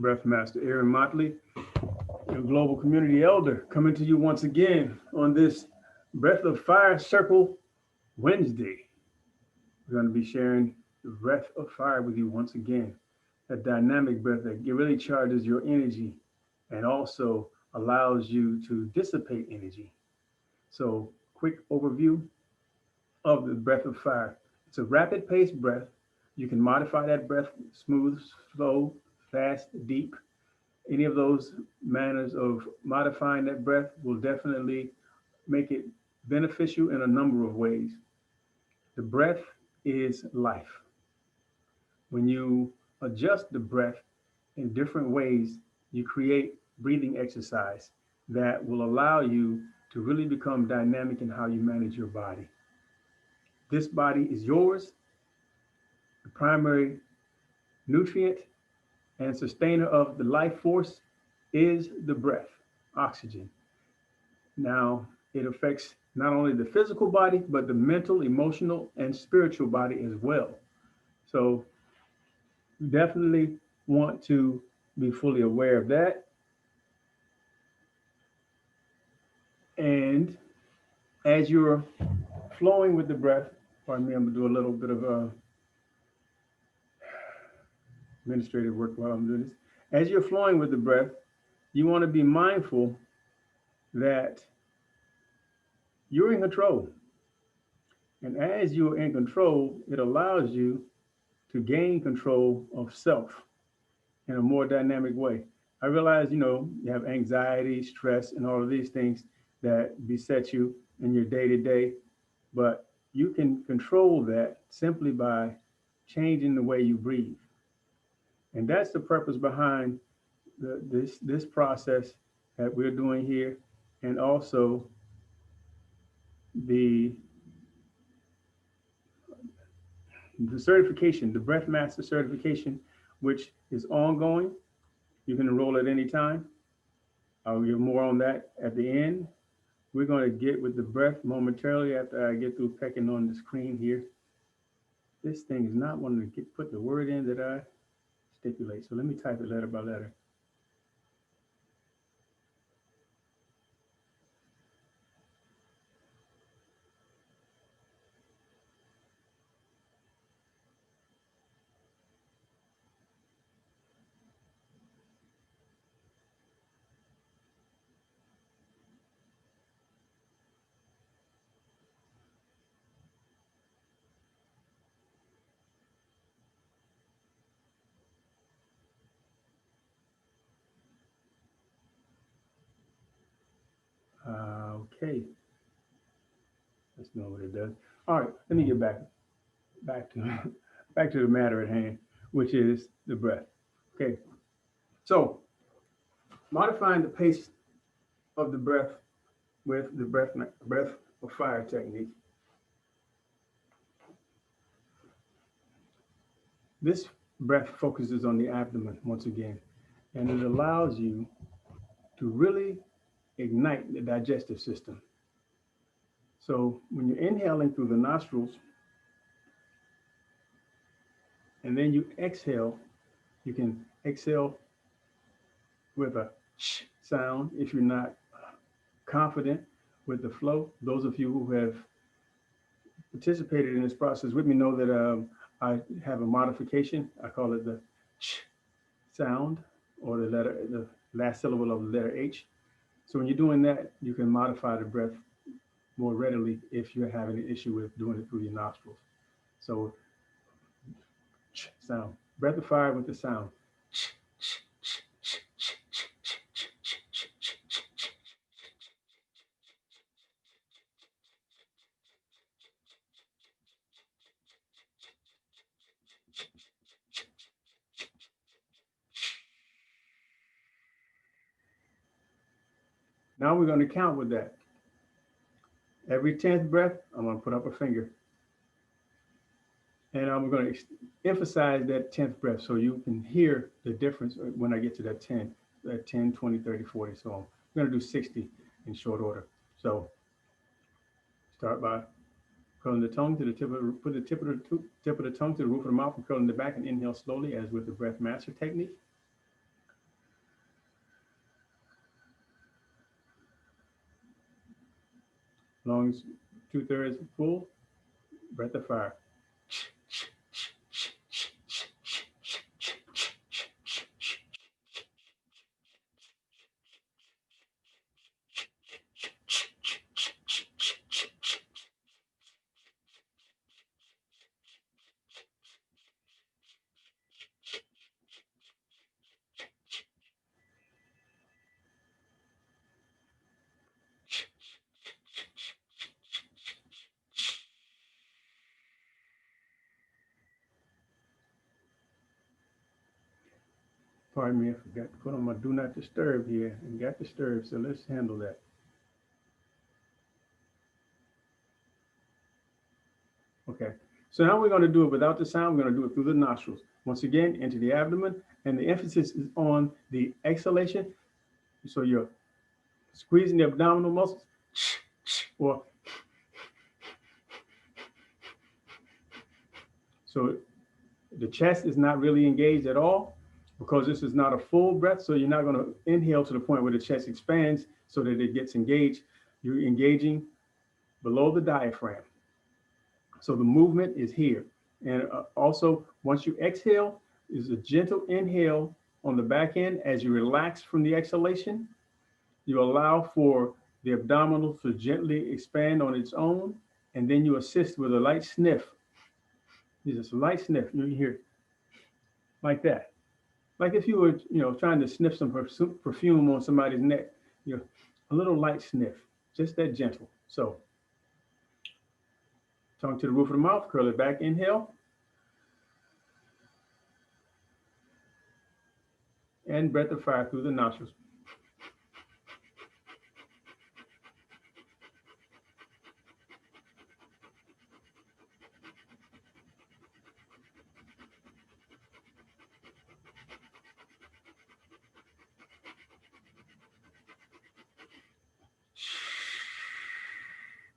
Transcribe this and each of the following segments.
Breath Master Aaron Motley, your global community elder, coming to you once again on this Breath of Fire Circle Wednesday. We're going to be sharing the breath of fire with you once again. That dynamic breath that really charges your energy and also allows you to dissipate energy. So, quick overview of the breath of fire. It's a rapid paced breath. You can modify that breath smooth, slow, fast, deep. Any of those manners of modifying that breath will definitely make it beneficial in a number of ways. The breath is life. When you adjust the breath in different ways, you create breathing exercise that will allow you to really become dynamic in how you manage your body. This body is yours. The primary nutrient and sustainer of the life force is the breath, oxygen. Now, it affects not only the physical body, but the mental, emotional, and spiritual body as well. So, you definitely want to be fully aware of that. And as you're flowing with the breath, pardon me, I'm going to do a little bit of administrative work while I'm doing this. As you're flowing with the breath, you want to be mindful that you're in control. And as you're in control, it allows you to gain control of self in a more dynamic way. I realize, you have anxiety, stress, and all of these things that beset you in your day to day, but you can control that simply by changing the way you breathe. And that's the purpose behind this process that we're doing here, and also the the certification, the Breath Master certification, which is ongoing. You can enroll at any time. I'll give more on that at the end. We're going to get with the breath momentarily after I get through pecking on the screen here. This thing is not wanting to put the word in that I stipulate. So let me type it letter by letter. Okay, let's know what it does. All right, let me get back to back to the matter at hand, which is the breath. Okay, so modifying the pace of the breath with the breath of fire technique. This breath focuses on the abdomen once again, and it allows you to really ignite the digestive system. So when you're inhaling through the nostrils and then you exhale, you can exhale with a sh sound if you're not confident with the flow. Those of you who have participated in this process with me know that I have a modification. I call it the ch sound, or the last syllable of the letter H. So when you're doing that, you can modify the breath more readily if you're having an issue with doing it through your nostrils. So ch sound, breath of fire with the sound. Now we're going to count with that. Every 10th breath, I'm going to put up a finger. And I'm going to emphasize that 10th breath so you can hear the difference when I get to that 10, that 10, 20, 30, 40, so on. I'm going to do 60 in short order. So start by curling the tongue to the tip of the, put the tip of the tongue to the roof of the mouth and curling the back and inhale slowly as with the breath master technique. Lungs 2/3 full. Breath of fire. Pardon me, I forgot to put on my do not disturb here and got disturbed, so let's handle that. Okay, so now we're going to do it without the sound. We're going to do it through the nostrils. Once again, into the abdomen, and the emphasis is on the exhalation. So you're squeezing the abdominal muscles, or so the chest is not really engaged at all because this is not a full breath. So you're not going to inhale to the point where the chest expands so that it gets engaged. You're engaging below the diaphragm. So the movement is here. And also, once you exhale, is a gentle inhale on the back end as you relax from the exhalation. You allow for the abdominal to gently expand on its own, and then you assist with a light sniff. Just a light sniff. You hear like that, like if you were, trying to sniff some perfume on somebody's neck. You know, a little light sniff, just that gentle. So, tongue to the roof of the mouth, curl it back. Inhale, and breath of fire through the nostrils.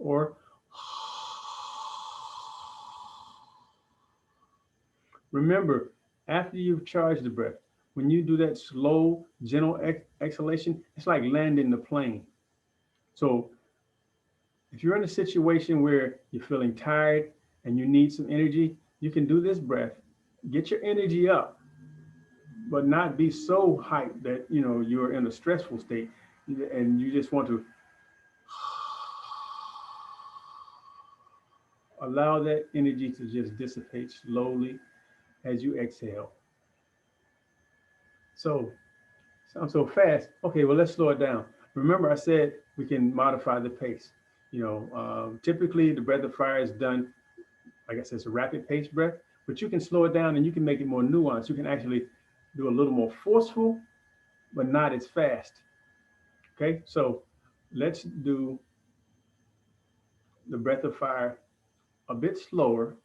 Or remember, after you've charged the breath, when you do that slow, gentle exhalation, it's like landing the plane. So if you're in a situation where you're feeling tired and you need some energy, you can do this breath, get your energy up, but not be so hyped that you're in a stressful state and you just want to allow that energy to just dissipate slowly as you exhale. So, sounds so fast. Okay, well, let's slow it down. Remember, I said we can modify the pace. Typically the breath of fire is done, I guess it's a rapid pace breath, but you can slow it down and you can make it more nuanced. You can actually do a little more forceful, but not as fast. Okay, so let's do the breath of fire a bit slower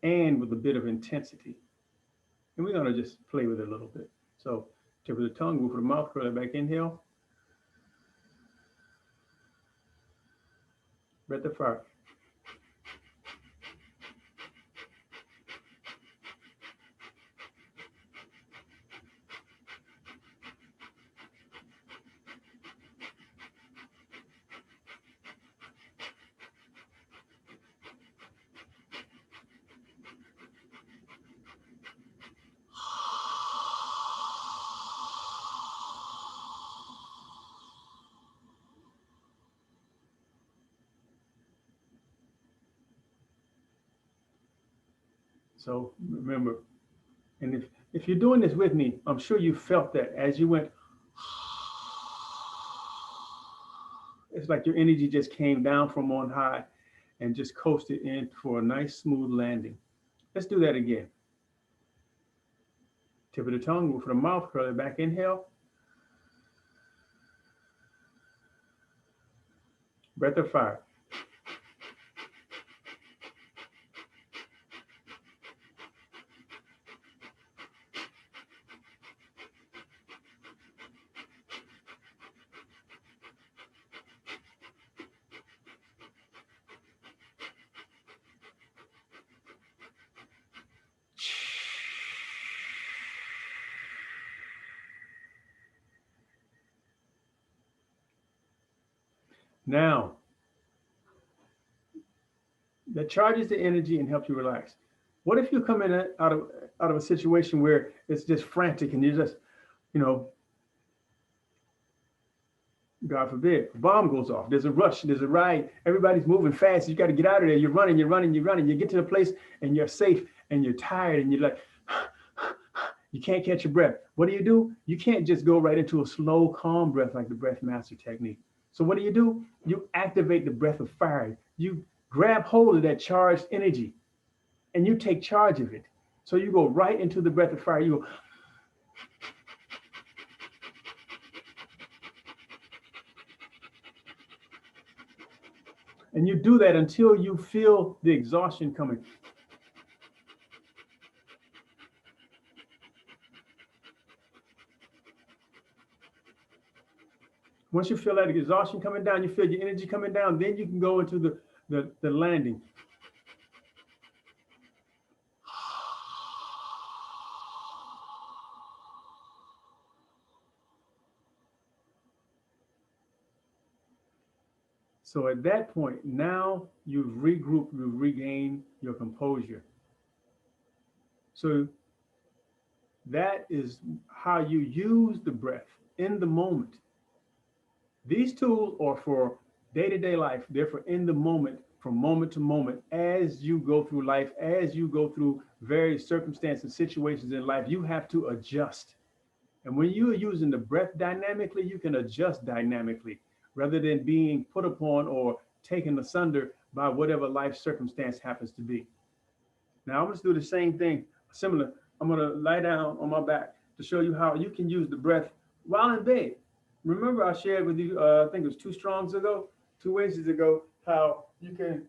and with a bit of intensity. And we're going to just play with it a little bit. So, tip of the tongue, roof of the mouth, curl it back. Inhale, breath of fire. So remember, and if you're doing this with me, I'm sure you felt that as you went, it's like your energy just came down from on high and just coasted in for a nice smooth landing. Let's do that again. Tip of the tongue, roof of the mouth, curl it back. Inhale, breath of fire. Now, that charges the energy and helps you relax. What if you come in out of a situation where it's just frantic and you're just, you know, God forbid, a bomb goes off. There's a rush. There's a ride. Everybody's moving fast. You got to get out of there. You're running. You're running. You're running. You get to the place and you're safe and you're tired and you're like, you can't catch your breath. What do? You can't just go right into a slow, calm breath like the breath master technique. So what do? You activate the breath of fire. You grab hold of that charged energy and you take charge of it. So you go right into the breath of fire. You go, and you do that until you feel the exhaustion coming. Once you feel that exhaustion coming down, you feel your energy coming down, then you can go into the landing. So at that point, now you've regrouped, you've regained your composure. So that is how you use the breath in the moment. These tools are for day-to-day life. They're for in the moment, from moment to moment. As you go through life, as you go through various circumstances, situations in life, you have to adjust. And when you are using the breath dynamically, you can adjust dynamically rather than being put upon or taken asunder by whatever life circumstance happens to be. Now, I'm going to do the same thing, similar. I'm going to lie down on my back to show you how you can use the breath while in bed. Remember, I shared with you, I think it was 2 strongs ago, 2 Wednesdays ago, how you can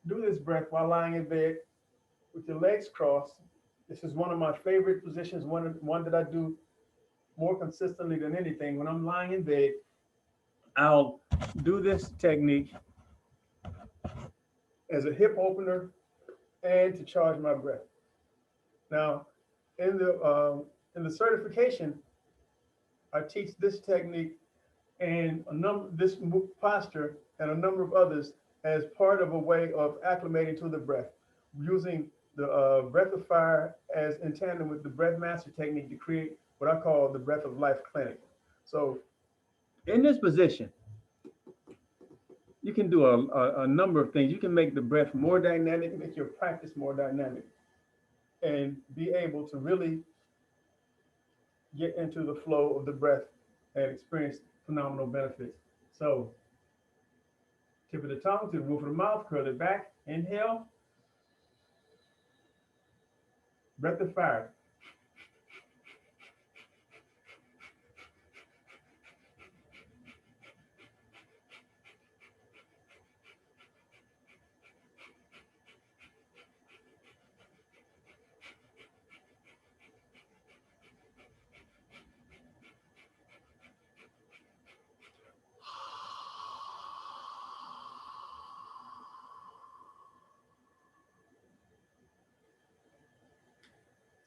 do this breath while lying in bed with your legs crossed. This is one of my favorite positions, one that I do more consistently than anything. When I'm lying in bed, I'll do this technique as a hip opener and to charge my breath. Now, in the certification, I teach this technique and this posture and a number of others as part of a way of acclimating to the breath, using the breath of fire as in tandem with the breath master technique to create what I call the breath of life clinic. So in this position, you can do a number of things. You can make the breath more dynamic, make your practice more dynamic, and be able to really get into the flow of the breath and experience phenomenal benefits. So, tip of the tongue to the roof of the mouth, curl it back, inhale, breath of fire.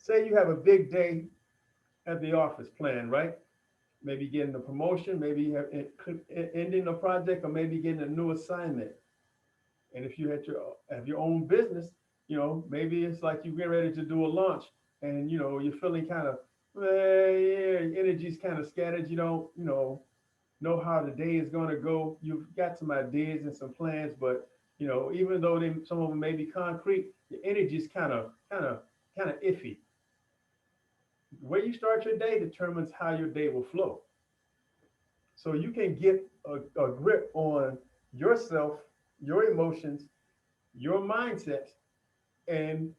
Say you have a big day at the office planned, right? Maybe getting a promotion, maybe ending a project, or maybe getting a new assignment. And if you have your own business, maybe it's like you get ready to do a launch, and you're feeling kind of, yeah, energy's kind of scattered. You don't, know how the day is going to go. You've got some ideas and some plans, but even though some of them may be concrete, the energy is kind of iffy. The way you start your day determines how your day will flow. So you can get a grip on yourself, your emotions, your mindset, and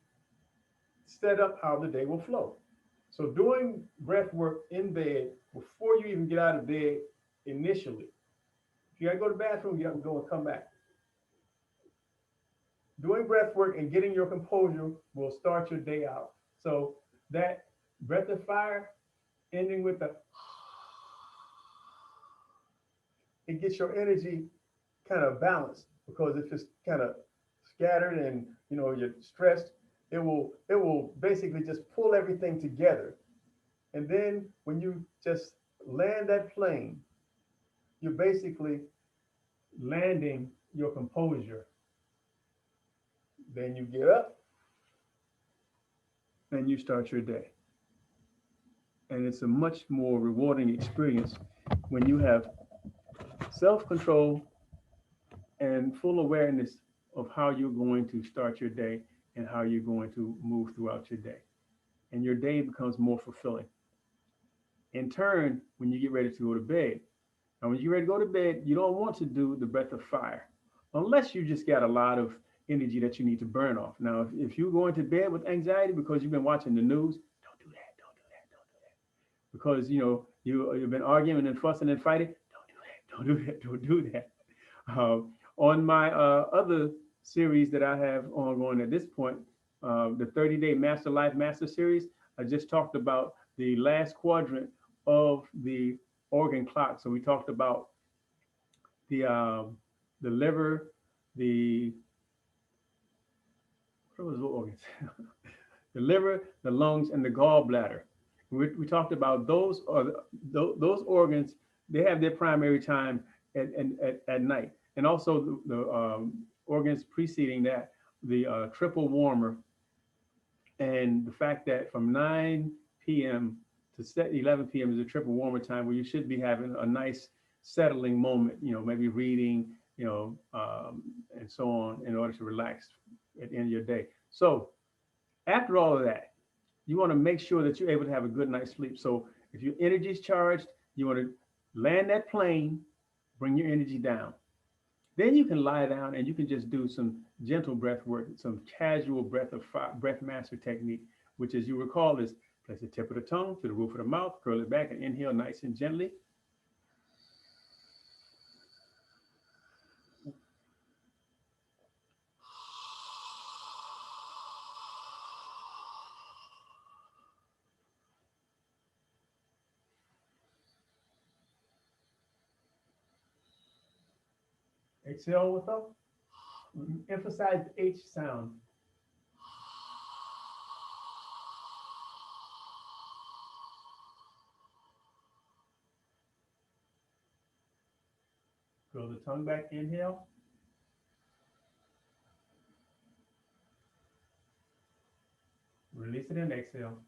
set up how the day will flow. So doing breath work in bed before you even get out of bed initially. If you gotta go to the bathroom, you have to go and come back. Doing breath work and getting your composure will start your day out. So that breath of fire ending with the, it gets your energy kind of balanced, because if it's kind of scattered and you're stressed, it will basically just pull everything together. And then when you just land that plane, you're basically landing your composure. Then you get up and you start your day. And it's a much more rewarding experience when you have self control and full awareness of how you're going to start your day and how you're going to move throughout your day. And your day becomes more fulfilling. In turn, when you get ready to go to bed, and when you're ready to go to bed, you don't want to do the breath of fire unless you just got a lot of energy that you need to burn off. Now, if you're going to bed with anxiety because you've been watching the news, don't do that. Don't do that. Don't do that. Because you've been arguing and fussing and fighting. Don't do that. Don't do that. Don't do that. On my other series that I have ongoing at this point, the 30-day Master Life Master Series, I just talked about the last quadrant of the organ clock. So we talked about the um, the liver, the what was the organs? The liver, the lungs, and the gallbladder. We talked about those those organs. They have their primary time at night, and also the organs preceding that, the triple warmer, and the fact that from 9 p.m. to 11 p.m. is a triple warmer time where you should be having a nice settling moment, maybe reading, and so on in order to relax at the end of your day. So after all of that, you want to make sure that you're able to have a good night's sleep. So if your energy is charged, you want to land that plane, bring your energy down. Then you can lie down and you can just do some gentle breath work, some casual breath master technique, which, as you recall, is place the tip of the tongue to the roof of the mouth, curl it back, and inhale nice and gently. Exhale with them. Emphasize the H sound. Curl the tongue back, inhale. Release it and exhale.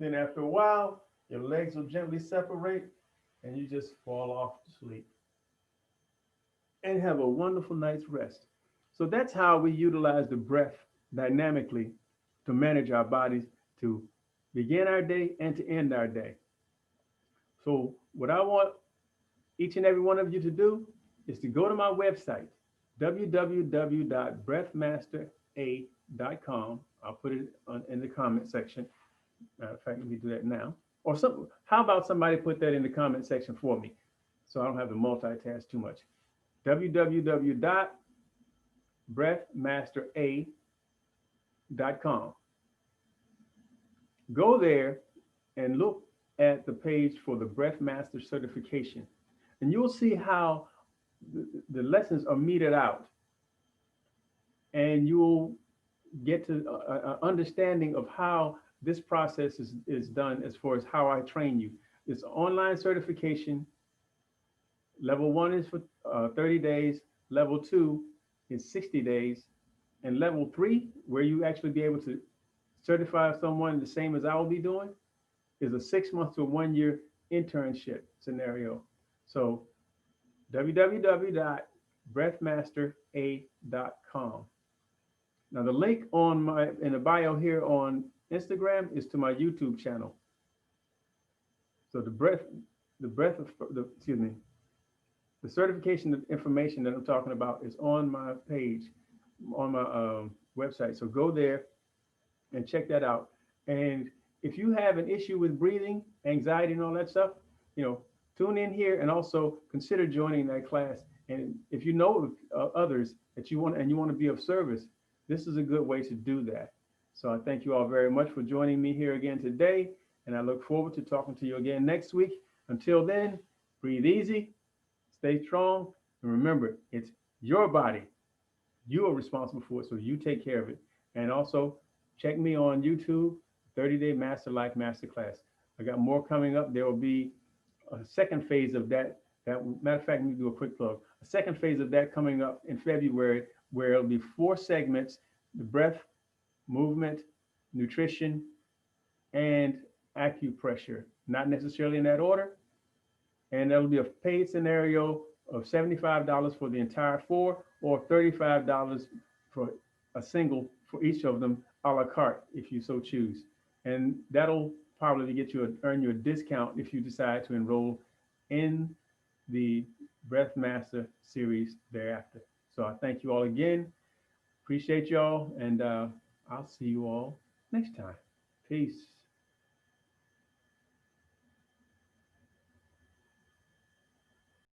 Then after a while, your legs will gently separate and you just fall off to sleep and have a wonderful night's rest. So that's how we utilize the breath dynamically to manage our bodies, to begin our day and to end our day. So, what I want each and every one of you to do is to go to my website, www.breathmastera.com. I'll put it in the comment section. Matter of fact, let me do that now. Or how about somebody put that in the comment section for me so I don't have to multitask too much. www.breathmastera.com. Go there and look at the page for the Breath Master certification, and you'll see how the lessons are meted out, and you'll get to an understanding of how this process is done as far as how I train you. It's online certification. Level one is for 30 days. Level two is 60 days. And level three, where you actually be able to certify someone the same as I will be doing, is a 6 month to 1 year internship scenario. So www.breathmastera.com. Now the link in the bio here on Instagram is to my YouTube channel. So the certification information that I'm talking about is on my page, on my website. So go there and check that out. And if you have an issue with breathing, anxiety, and all that stuff, tune in here and also consider joining that class. And if you know others that you want to be of service, this is a good way to do that. So I thank you all very much for joining me here again today, and I look forward to talking to you again next week. Until then, breathe easy, stay strong, and remember, it's your body. You are responsible for it, so you take care of it. And also, check me on YouTube, 30-Day Master Life Masterclass. I got more coming up. There will be a second phase of that. Matter of fact, let me do a quick plug. A second phase of that coming up in February, where it'll be 4 segments: the breath, movement, nutrition, and acupressure. Not necessarily in that order. And that'll be a paid scenario of $75 for the entire 4, or $35 for a single for each of them, a la carte, if you so choose. And that'll probably get you earn you a discount if you decide to enroll in the Breath Master series thereafter. So I thank you all again. Appreciate y'all, and I'll see you all next time. Peace.